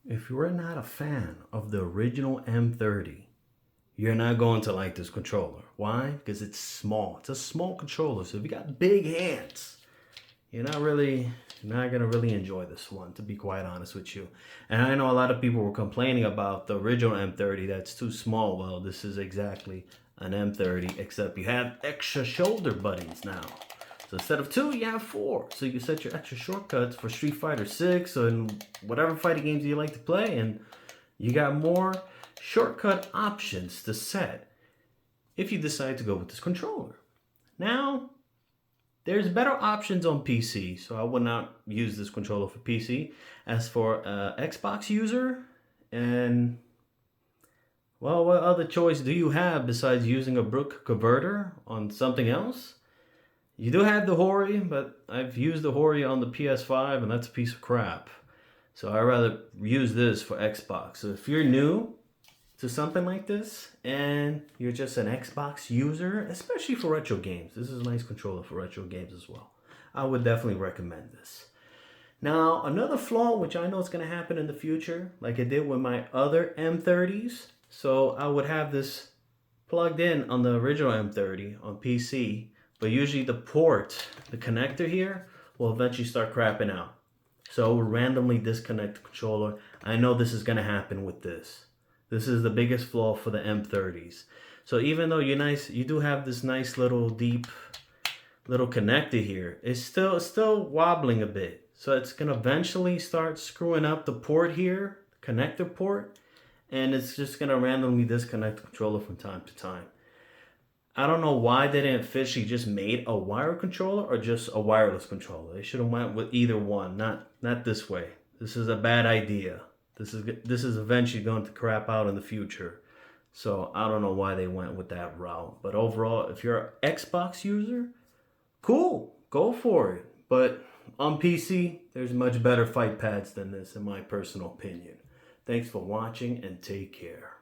If you're not a fan of the original M30, you're not going to like this controller. Why? Because it's small. It's a small controller, so if you got big hands, you're not gonna really enjoy this one, to be quite honest with you. And I know a lot of people were complaining about the original M30 that's too small. Well, this is exactly an M30, except you have extra shoulder buttons now. So instead of 2, you have 4. So you can set your extra shortcuts for Street Fighter 6 and whatever fighting games you like to play, and you got more shortcut options to set if you decide to go with this controller. Now, there's better options on PC, so I would not use this controller for PC. As for Xbox user, and well, what other choice do you have besides using a Brook converter on something else? You do have the Hori, but I've used the Hori on the PS5 and that's a piece of crap. So I'd rather use this for Xbox. So if you're new to something like this and you're just an Xbox user, especially for retro games, this is a nice controller for retro games as well. I would definitely recommend this. Now, another flaw, which I know is going to happen in the future, like it did with my other M30s. So I would have this plugged in on the original M30 on PC, but usually the port, the connector here, will eventually start crapping out. So it will randomly disconnect the controller. I know this is going to happen with this. This is the biggest flaw for the M30s. So even though you do have this nice little deep little connector here, it's still wobbling a bit. So it's gonna eventually start screwing up the port here, connector port, and it's just gonna randomly disconnect the controller from time to time. I don't know why they didn't officially just made a wire controller or just a wireless controller. They should have went with either one, not this way. This is a bad idea. This is eventually going to crap out in the future. So I don't know why they went with that route. But overall, if you're an Xbox user, cool, go for it. But on PC, there's much better fight pads than this, in my personal opinion. Thanks for watching and take care.